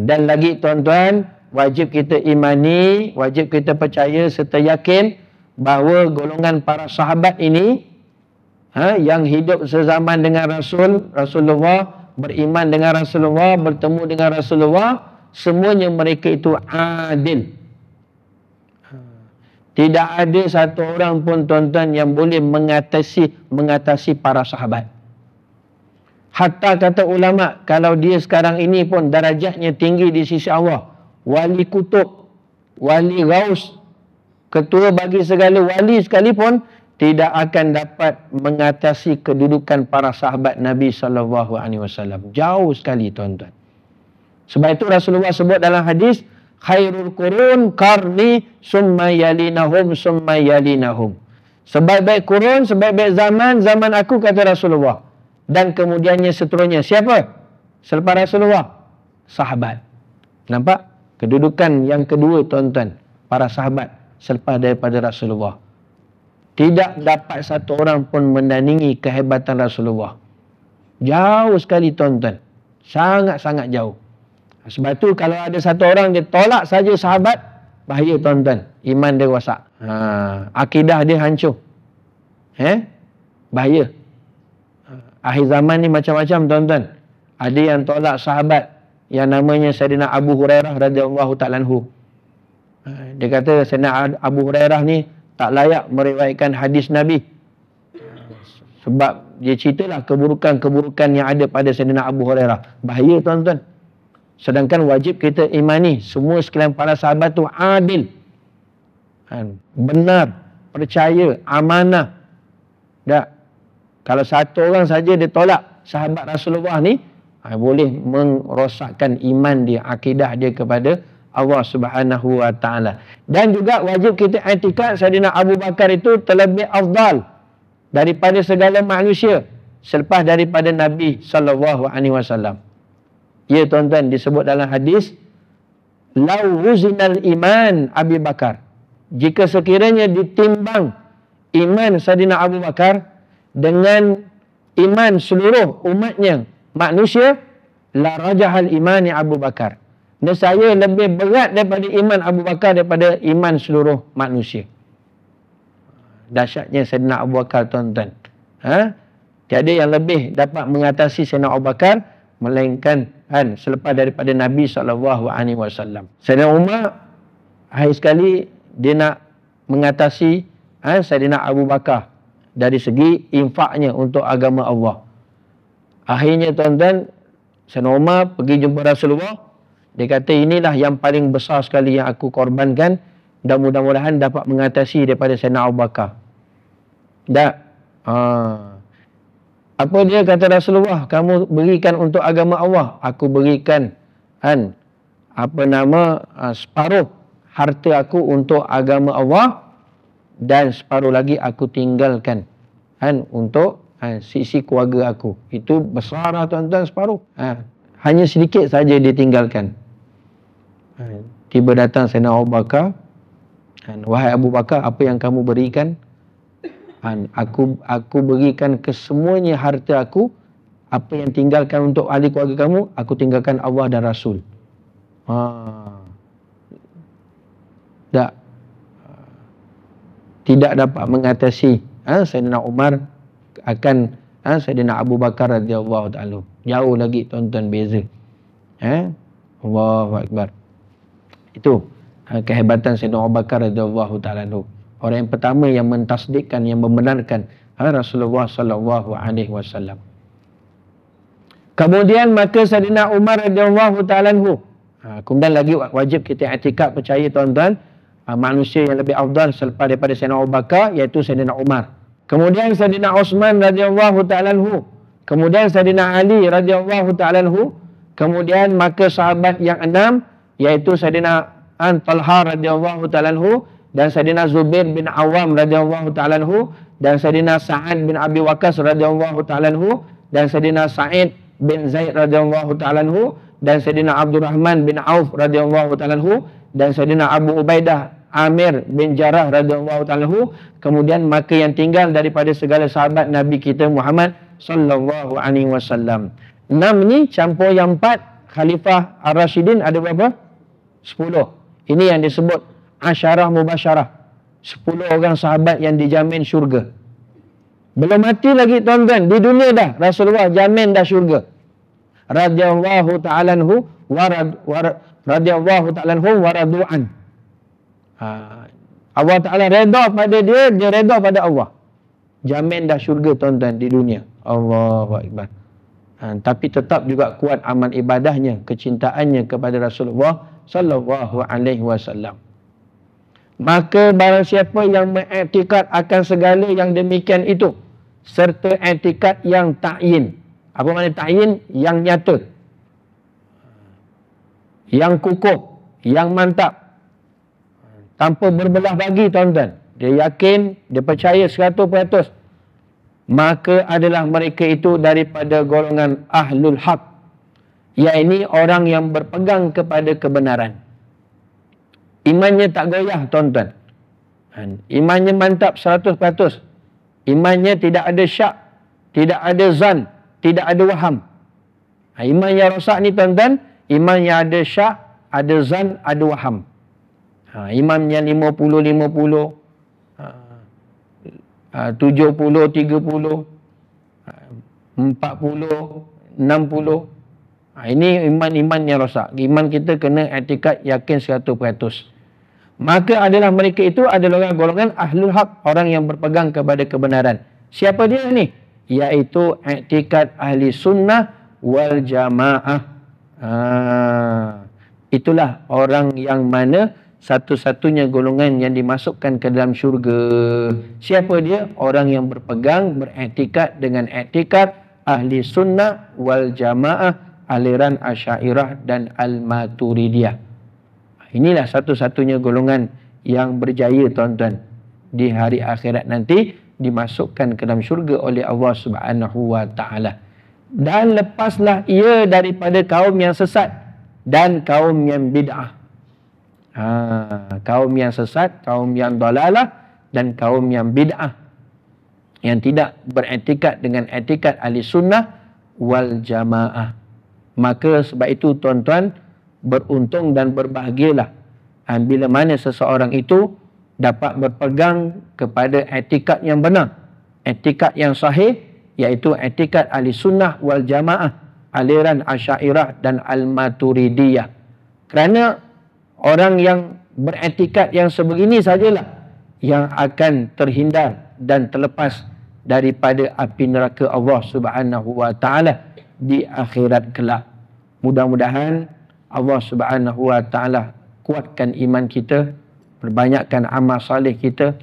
Dan lagi tuan-tuan, wajib kita imani, wajib kita percaya serta yakin bahawa golongan para sahabat ini yang hidup sezaman dengan Rasulullah, beriman dengan Rasulullah, bertemu dengan Rasulullah, semuanya mereka itu adil. Tidak ada satu orang pun tuan-tuan yang boleh mengatasi para sahabat. Hatta kata ulama, kalau dia sekarang ini pun darajatnya tinggi di sisi Allah, wali kutub, wali gaus, ketua bagi segala wali sekalipun, tidak akan dapat mengatasi kedudukan para sahabat Nabi SAW. Jauh sekali tuan-tuan. Sebab itu Rasulullah sebut dalam hadis, khairul qurun qarni summa yalinahum summa yalinahum. Sebaik-baik kurun, sebaik-baik zaman aku, kata Rasulullah. Dan kemudiannya seterusnya. Siapa? Selepas Rasulullah? Sahabat. Nampak? Kedudukan yang kedua tuan-tuan, para sahabat selepas daripada Rasulullah. Tidak dapat satu orang pun menandingi kehebatan Rasulullah. Jauh sekali tuan-tuan. Sangat-sangat jauh. Sebab tu kalau ada satu orang dia tolak saja sahabat, bahaya tuan-tuan. Iman dia rosak. Akidah dia hancur. Bahaya. Akhir zaman ni macam-macam tuan-tuan. Ada yang tolak sahabat yang namanya Sayyidina Abu Hurairah radhiyallahu ta'ala anhu. Dia kata Sayyidina Abu Hurairah ni tak layak meriwayatkan hadis Nabi. Sebab dia ceritalah keburukan-keburukan yang ada pada Sayyidina Abu Hurairah. Bahaya tuan-tuan. Sedangkan wajib kita imani semua sekalian para sahabat tu adil, benar, percaya, amanah. Tak. Kalau satu orang saja dia tolak sahabat Rasulullah ni, boleh merosakkan iman dia, akidah dia kepada Allah Subhanahu Wa Taala. Dan juga wajib kita i'tikad Sayyidina Abu Bakar itu terlebih afdal daripada segala manusia selepas daripada Nabi sallallahu alaihi wasallam. Ya tuan-tuan, disebut dalam hadis, lau wuzinal iman Abi Bakar, jika sekiranya ditimbang iman Sayyidina Abu Bakar dengan iman seluruh umatnya manusia, la rajahal imani Abu Bakar, nescaya lebih berat daripada iman Abu Bakar daripada iman seluruh manusia. Dahsyatnya Sayyidina Abu Bakar tuan-tuan. Tiada yang lebih dapat mengatasi Sayyidina Abu Bakar melainkan selepas daripada Nabi SAW. Sayyidina Umar akhir sekali dia nak mengatasi Sayyidina Abu Bakar dari segi infaknya untuk agama Allah. Akhirnya tuan-tuan, Sayyidina Umar pergi jumpa Rasulullah. Dia kata, inilah yang paling besar sekali yang aku korbankan, dan mudah-mudahan dapat mengatasi daripada Sayyidina Abu Bakar. Apa dia kata Rasulullah? Kamu berikan untuk agama Allah. Aku berikan separuh harta aku untuk agama Allah, dan separuh lagi aku tinggalkan untuk sisi keluarga aku. Itu besar lah tuan-tuan, separuh. Hanya sedikit saja dia tinggalkan. Tiba datang Sayyidina Abu Bakar. Wahai Abu Bakar, apa yang kamu berikan? Aku berikan kesemuanya harta aku. Apa yang tinggalkan untuk ahli keluarga kamu, aku tinggalkan Allah dan Rasul. Tidak dapat mengatasi Sayyidina Umar akan Sayyidina Abu Bakar radhiyallahu ta'ala. Jauh lagi tuan-tuan beza. Allahu Akbar. Itu kehebatan Sayyidina Abu Bakar radhiyallahu ta'ala. Orang yang pertama yang mentasdikkan, yang membenarkan Rasulullah sallallahu alaihi wasallam. Kemudian maka Sayyidina Umar radhiyallahu ta'ala, kemudian lagi wajib kita i'tikad, percaya tuan-tuan, manusia yang lebih afdal selepas daripada Sayyidina Abu Bakar iaitu Sayyidina Umar. Kemudian Sayyidina Uthman radhiyallahu ta'ala, kemudian Sayyidina Ali radhiyallahu ta'ala, kemudian maka sahabat yang 6 iaitu Sayyidina Talha radhiyallahu ta'ala, dan Sayyidina Zubair bin Awam radhiyallahu ta'ala, dan Sayyidina Sa'ad bin Abi Waqqas radhiyallahu ta'ala, dan Sayyidina Sa'id bin Zaid radhiyallahu ta'ala, dan Sayyidina Abdurrahman bin Auf radhiyallahu ta'ala, dan Sayyidina Abu Ubaidah Amir bin Jarrah radhiyallahu ta'ala. Kemudian maka yang tinggal daripada segala sahabat Nabi kita Muhammad sallallahu alaihi wasallam. 6 ni campur yang 4 Khalifah Ar-Rashidin ada berapa? 10. Ini yang disebut Asyarah Mubasyarah. 10 orang sahabat yang dijamin syurga. Belum mati lagi tuan-tuan, di dunia dah Rasulullah jamin dah syurga. Radhiyallahu ta'ala anhu radhiyallahu ta'ala anhu wa radu'an. Allah Ta'ala redha pada dia, dia redha pada Allah. Jamin dah syurga tuan-tuan di dunia. Allahu Akbar. Tapi tetap juga kuat amal ibadahnya, kecintaannya kepada Rasulullah sallallahu alaihi wasallam. Maka barang siapa yang mengiktikad akan segala yang demikian itu, serta iktikad yang ta'yin. Apa makna ta'yin? Yang nyata, yang kukuh, yang mantap, tanpa berbelah bagi tuan-tuan. Dia yakin, dia percaya 100%. Maka adalah mereka itu daripada golongan ahlul haq. Iaitu orang yang berpegang kepada kebenaran. Imannya tak goyah tuan-tuan. Imannya mantap 100%. Imannya tidak ada syak, tidak ada zan, tidak ada waham. Iman yang rosak ni tuan-tuan, iman yang ada syak, ada zan, ada waham. Imam yang 50-50, 70-30, 40-60. Ini iman-iman yang rosak. Iman kita kena i'tikad yakin 100%. Maka adalah mereka itu adalah golongan ahlul haq, orang yang berpegang kepada kebenaran. Siapa dia ni? Iaitu i'tikad ahli sunnah wal jamaah. Itulah orang yang mana satu-satunya golongan yang dimasukkan ke dalam syurga. Siapa dia? Orang yang berpegang, beriktikad dengan iktikad ahli sunnah wal jamaah, aliran Asy'ariyah dan Al-Maturidiyah. Inilah satu-satunya golongan yang berjaya tuan-tuan. Di hari akhirat nanti dimasukkan ke dalam syurga oleh Allah Subhanahu wa taala. Dan lepaslah ia daripada kaum yang sesat dan kaum yang bid'ah. Kaum yang sesat, kaum yang dalalah, dan kaum yang bid'ah, yang tidak beriktikad dengan iktikad ahli sunnah wal jamaah. Maka sebab itu tuan-tuan, beruntung dan berbahagialah bila mana seseorang itu dapat berpegang kepada iktikad yang benar, iktikad yang sahih, iaitu iktikad ahli sunnah wal jamaah, aliran Asy'ariyah dan Al-Maturidiyah. Kerana orang yang beriktikad yang sebegini sajalah yang akan terhindar dan terlepas daripada api neraka Allah Subhanahu wa taala di akhirat kelak. Mudah-mudahan Allah Subhanahu wa taala kuatkan iman kita, perbanyakkan amal saleh kita.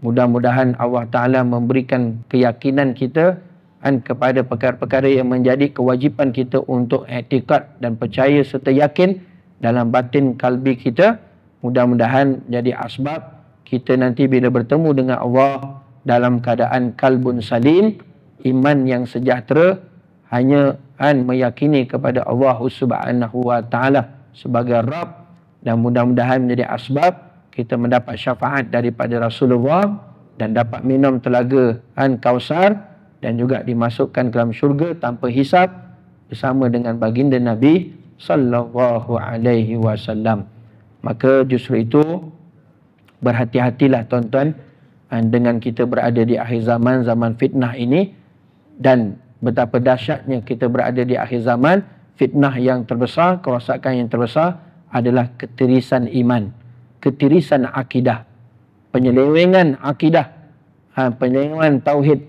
Mudah-mudahan Allah taala memberikan keyakinan kita kepada perkara-perkara yang menjadi kewajipan kita untuk i'tikad dan percaya serta yakin dalam batin kalbi kita. Mudah-mudahan jadi asbab kita nanti bila bertemu dengan Allah dalam keadaan kalbun salim, iman yang sejahtera, hanya meyakini kepada Allah Subhanahu wa taala sebagai Rabb, dan mudah-mudahan menjadi asbab kita mendapat syafaat daripada Rasulullah dan dapat minum telaga Kausar dan juga dimasukkan ke dalam syurga tanpa hisab bersama dengan baginda Nabi sallallahu alaihi wasallam. Maka justru itu berhati-hatilah tuan-tuan dengan kita berada di akhir zaman, zaman fitnah ini, dan betapa dahsyatnya kita berada di akhir zaman. Fitnah yang terbesar, kerosakan yang terbesar adalah ketirisan iman, ketirisan akidah, penyelewengan akidah, penyelewengan tauhid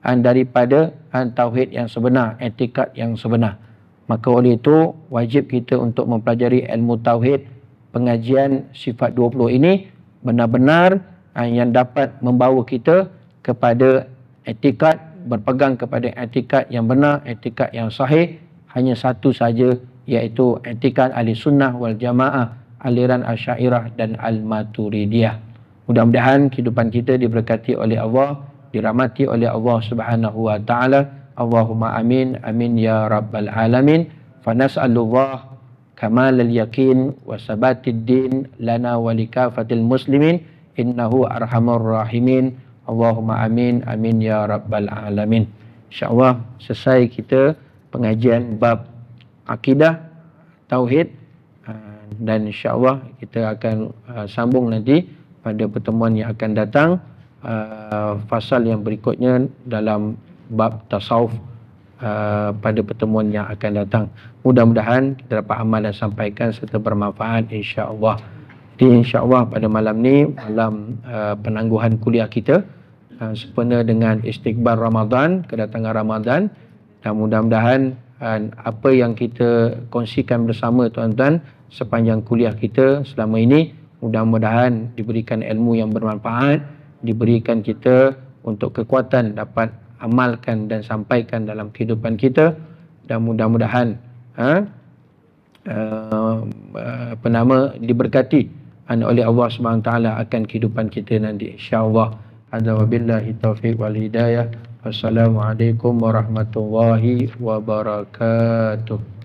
daripada tauhid yang sebenar, i'tikad yang sebenar. Maka oleh itu wajib kita untuk mempelajari ilmu tauhid. Pengajian sifat 20 ini benar-benar yang dapat membawa kita kepada i'tikad, berpegang kepada i'tikad yang benar, i'tikad yang sahih. Hanya satu saja, iaitu i'tikad ahli sunnah wal jamaah, aliran Asy'ariyah dan Al-Maturidiyah. Mudah-mudahan kehidupan kita diberkati oleh Allah, dirahmati oleh Allah Subhanahu wa taala. Allahumma amin, amin ya rabbal alamin. Fa nas'alullah kamalal yakin wa sabatid din lana wa likafatil muslimin innahu arhamur rahimin. Allahumma amin, amin ya rabbal alamin. InsyaAllah selesai kita pengajian bab akidah, tauhid, dan insyaAllah kita akan sambung nanti pada pertemuan yang akan datang, fasal yang berikutnya dalam bab tasawuf pada pertemuan yang akan datang. Mudah-mudahan kita dapat amal dan sampaikan serta bermanfaat insya-Allah. Jadi insya-Allah pada malam ni, malam penangguhan kuliah kita sempena dengan istiqbal Ramadan, kedatangan Ramadan, dan mudah-mudahan apa yang kita kongsikan bersama tuan-tuan sepanjang kuliah kita selama ini, mudah-mudahan diberikan ilmu yang bermanfaat, diberikan kita untuk kekuatan dapat amalkan dan sampaikan dalam kehidupan kita, dan mudah-mudahan diberkati oleh Allah Subhanahu taala akan kehidupan kita nanti insya-Allah. Hadza wabillahi taufiq wal hidayah. Wassalamualaikum warahmatullahi wabarakatuh.